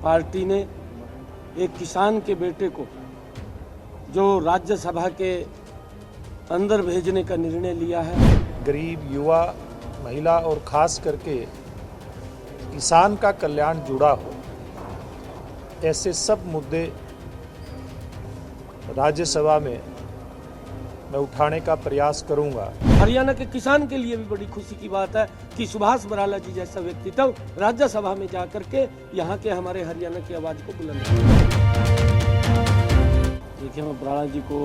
Party ने एक किसान के बेटे को जो राज्यसभा के अंदर भेजने का निर्णय लिया है। गरीब, युवा, महिला और खास करके किसान का कल्याण जुड़ा हो, ऐसे सब मुद्दे राज्यसभा में मैं उठाने का प्रयास करूंगा। हरियाणा के किसान के लिए भी बड़ी खुशी की बात है कि सुभाष बराला जी जैसा व्यक्तित्व राज्यसभा में जाकर के यहाँ के हमारे हरियाणा की आवाज को बुलंद किया। देखिए, मैं बराला जी को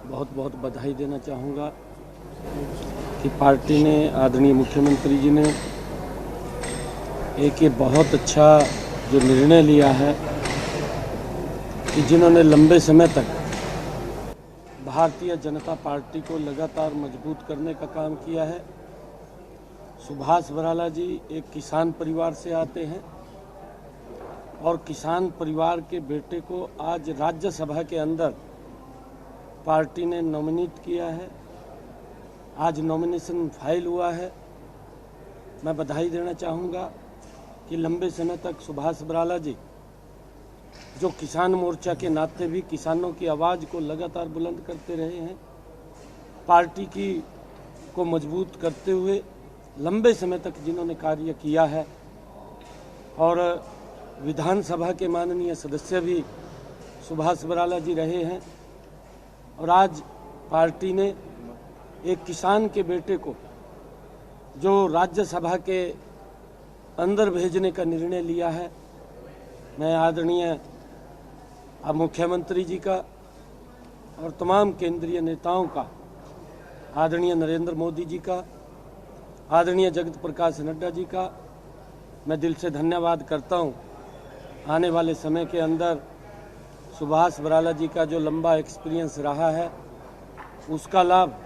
बहुत बहुत बधाई देना चाहूँगा कि पार्टी ने, आदरणीय मुख्यमंत्री जी ने एक ये बहुत अच्छा जो निर्णय लिया है कि जिन्होंने लंबे समय तक भारतीय जनता पार्टी को लगातार मजबूत करने का काम किया है। सुभाष बराला जी एक किसान परिवार से आते हैं और किसान परिवार के बेटे को आज राज्यसभा के अंदर पार्टी ने नॉमिनेट किया है। आज नॉमिनेशन फाइल हुआ है। मैं बधाई देना चाहूँगा कि लंबे समय तक सुभाष बराला जी जो किसान मोर्चा के नाते भी किसानों की आवाज़ को लगातार बुलंद करते रहे हैं, पार्टी को मजबूत करते हुए लंबे समय तक जिन्होंने कार्य किया है और विधानसभा के माननीय सदस्य भी सुभाष बराला जी रहे हैं। और आज पार्टी ने एक किसान के बेटे को जो राज्यसभा के अंदर भेजने का निर्णय लिया है, मैं आदरणीय मुख्यमंत्री जी का और तमाम केंद्रीय नेताओं का, आदरणीय नरेंद्र मोदी जी का, आदरणीय जगत प्रकाश नड्डा जी का मैं दिल से धन्यवाद करता हूं। आने वाले समय के अंदर सुभाष बराला जी का जो लंबा एक्सपीरियंस रहा है उसका लाभ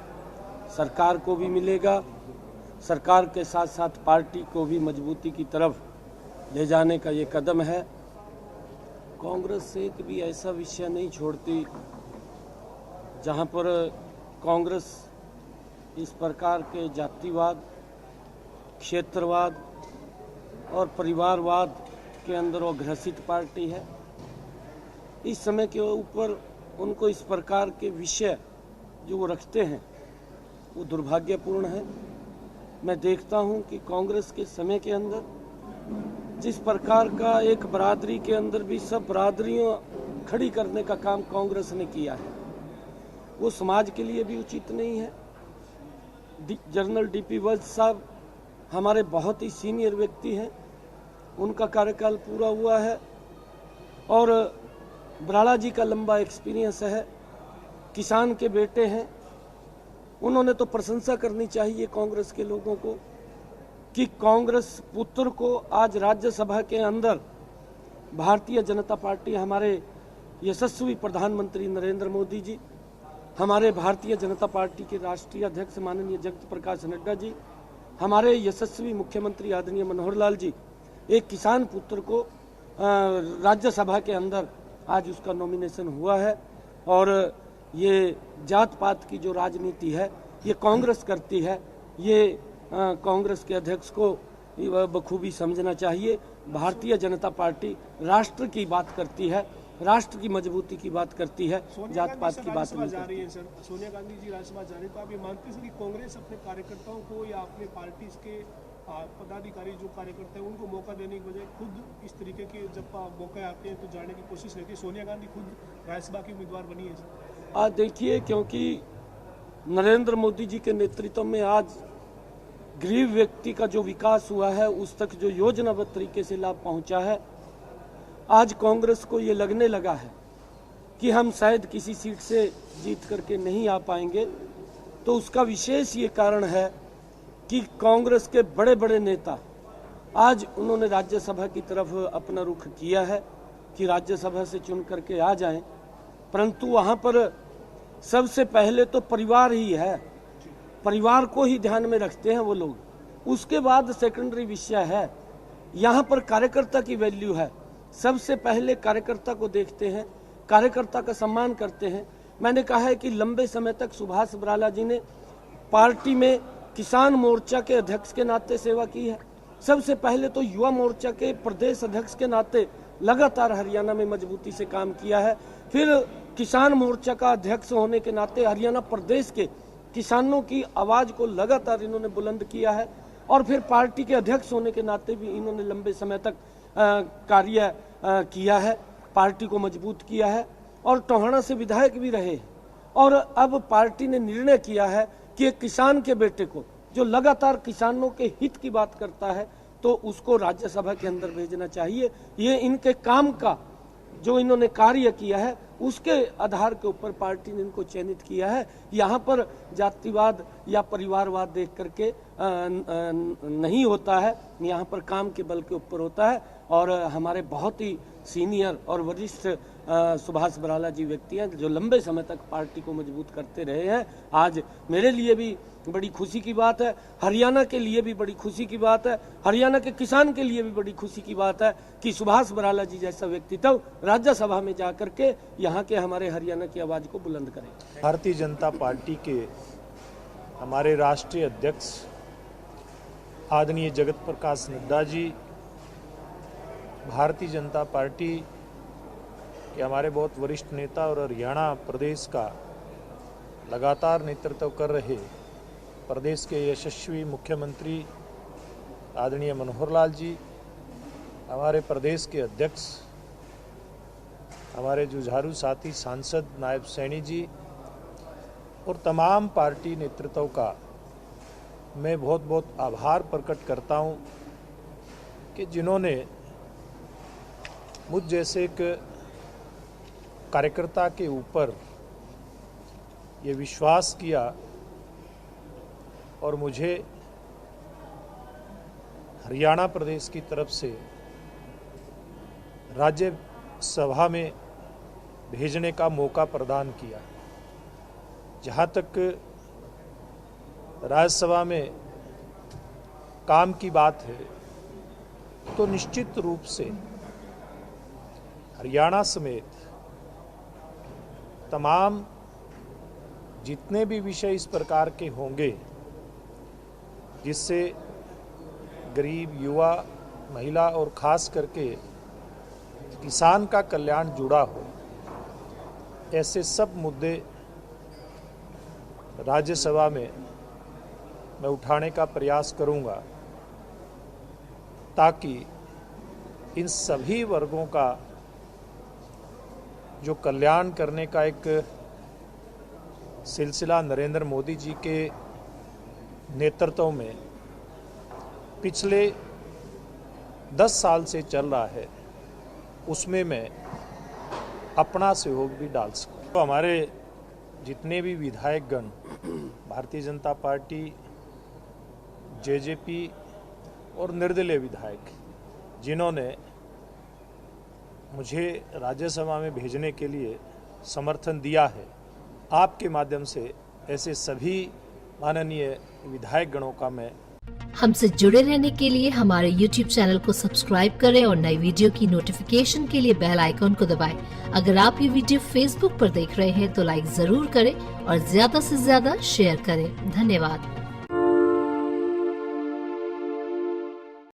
सरकार को भी मिलेगा। सरकार के साथ साथ पार्टी को भी मजबूती की तरफ ले जाने का ये कदम है। कांग्रेस एक भी ऐसा विषय नहीं छोड़ती जहां पर कांग्रेस इस प्रकार के जातिवाद, क्षेत्रवाद और परिवारवाद के अंदर वो ग्रसित पार्टी है। इस समय के ऊपर उनको इस प्रकार के विषय जो वो रखते हैं वो दुर्भाग्यपूर्ण है। मैं देखता हूं कि कांग्रेस के समय के अंदर जिस प्रकार का एक बरादरी के अंदर भी सब बरादरियों खड़ी करने का काम कांग्रेस ने किया है, वो समाज के लिए भी उचित नहीं है। जनरल डीपी वत्स साहब हमारे बहुत ही सीनियर व्यक्ति हैं, उनका कार्यकाल पूरा हुआ है और बराला जी का लंबा एक्सपीरियंस है, किसान के बेटे हैं। उन्होंने तो प्रशंसा करनी चाहिए कांग्रेस के लोगों को कि कांग्रेस पुत्र को आज राज्यसभा के अंदर भारतीय जनता पार्टी, हमारे यशस्वी प्रधानमंत्री नरेंद्र मोदी जी, हमारे भारतीय जनता पार्टी के राष्ट्रीय अध्यक्ष माननीय जगत प्रकाश नड्डा जी, हमारे यशस्वी मुख्यमंत्री आदरणीय मनोहर लाल जी, एक किसान पुत्र को राज्यसभा के अंदर आज उसका नॉमिनेशन हुआ है। और ये जात पात की जो राजनीति है ये कांग्रेस करती है, ये कांग्रेस के अध्यक्ष को बखूबी समझना चाहिए। भारतीय जनता पार्टी राष्ट्र की बात करती है, राष्ट्र की मजबूती की बात करती है, जात पात की बात नहीं करती है। सोनिया गांधी जी राज्यसभा जा रही, तो आप ये मानते हैं कि कांग्रेस अपने कार्यकर्ताओं को या अपने पार्टी के पदाधिकारी जो कार्यकर्ता है उनको मौका देने की बजाय खुद इस तरीके के जब मौके आते हैं तो जाने की कोशिश रहती है? सोनिया गांधी खुद राज्यसभा की उम्मीदवार बनी है। देखिए, क्योंकि नरेंद्र मोदी जी के नेतृत्व में आज गरीब व्यक्ति का जो विकास हुआ है, उस तक जो योजनाबद्ध तरीके से लाभ पहुंचा है, आज कांग्रेस को ये लगने लगा है कि हम शायद किसी सीट से जीत करके नहीं आ पाएंगे। तो उसका विशेष ये कारण है कि कांग्रेस के बड़े बड़े नेता आज उन्होंने राज्यसभा की तरफ अपना रुख किया है कि राज्यसभा से चुन करके आ जाएं, परंतु वहां पर सबसे पहले तो परिवार ही है, परिवार को ही ध्यान में रखते हैं वो लोग। उसके बाद सेकेंडरी विषय है, यहाँ पर कार्यकर्ता की वैल्यू है। सबसे पहले कार्यकर्ता को देखते हैं, कार्यकर्ता का सम्मान करते हैं। मैंने कहा है कि लंबे समय तक सुभाष बराला जी ने पार्टी में किसान मोर्चा के अध्यक्ष के नाते सेवा की है, सबसे पहले तो युवा मोर्चा के प्रदेश अध्यक्ष के नाते लगातार हरियाणा में मजबूती से काम किया है। फिर किसान मोर्चा का अध्यक्ष होने के नाते हरियाणा प्रदेश के किसानों की आवाज को लगातार इन्होंने बुलंद किया है। और फिर पार्टी के अध्यक्ष होने के नाते भी इन्होंने लंबे समय तक कार्य किया है, पार्टी को मजबूत किया है और टोहाना से विधायक भी रहे। और अब पार्टी ने निर्णय किया है कि एक किसान के बेटे को जो लगातार किसानों के हित की बात करता है तो उसको राज्यसभा के अंदर भेजना चाहिए। ये इनके काम का जो इन्होंने कार्य किया है उसके आधार के ऊपर पार्टी ने इनको चयनित किया है। यहाँ पर जातिवाद या परिवारवाद देख करके नहीं होता है, यहाँ पर काम के बल के ऊपर होता है। और हमारे बहुत ही सीनियर और वरिष्ठ सुभाष बराला जी व्यक्ति हैं जो लंबे समय तक पार्टी को मजबूत करते रहे हैं। आज मेरे लिए भी बड़ी खुशी की बात है, हरियाणा के लिए भी बड़ी खुशी की बात है, हरियाणा के किसान के लिए भी बड़ी खुशी की बात है कि सुभाष बराला जी जैसा व्यक्तित्व राज्यसभा में जाकर के यहाँ के हमारे हरियाणा की आवाज को बुलंद करें। भारतीय जनता पार्टी के हमारे राष्ट्रीय अध्यक्ष आदरणीय जगत प्रकाश नड्डा जी, भारतीय जनता पार्टी के हमारे बहुत वरिष्ठ नेता और हरियाणा प्रदेश का लगातार नेतृत्व कर रहे प्रदेश के यशस्वी मुख्यमंत्री आदरणीय मनोहर लाल जी, हमारे प्रदेश के अध्यक्ष हमारे जुझारू साथी सांसद नायब सैनी जी और तमाम पार्टी नेतृत्व का मैं बहुत बहुत आभार प्रकट करता हूं कि जिन्होंने मुझ जैसे एक कार्यकर्ता के ऊपर ये विश्वास किया और मुझे हरियाणा प्रदेश की तरफ से राज्यसभा में भेजने का मौका प्रदान किया। जहाँ तक राज्यसभा में काम की बात है तो निश्चित रूप से हरियाणा समेत तमाम जितने भी विषय इस प्रकार के होंगे जिससे गरीब, युवा, महिला और खास करके किसान का कल्याण जुड़ा हो, ऐसे सब मुद्दे राज्यसभा में मैं उठाने का प्रयास करूंगा ताकि इन सभी वर्गों का जो कल्याण करने का एक सिलसिला नरेंद्र मोदी जी के नेतृत्व में पिछले 10 साल से चल रहा है, उसमें मैं अपना सहयोग भी डाल सकूं। तो हमारे जितने भी विधायकगण भारतीय जनता पार्टी, जेजेपी और निर्दलीय विधायक जिन्होंने मुझे राज्यसभा में भेजने के लिए समर्थन दिया है, आपके माध्यम से ऐसे सभी माननीय विधायक गणों का मैं हमसे जुड़े रहने के लिए हमारे YouTube चैनल को सब्सक्राइब करें और नई वीडियो की नोटिफिकेशन के लिए बेल आइकॉन को दबाएं। अगर आप ये वीडियो Facebook पर देख रहे हैं तो लाइक जरूर करें और ज्यादा से ज्यादा शेयर करें। धन्यवाद।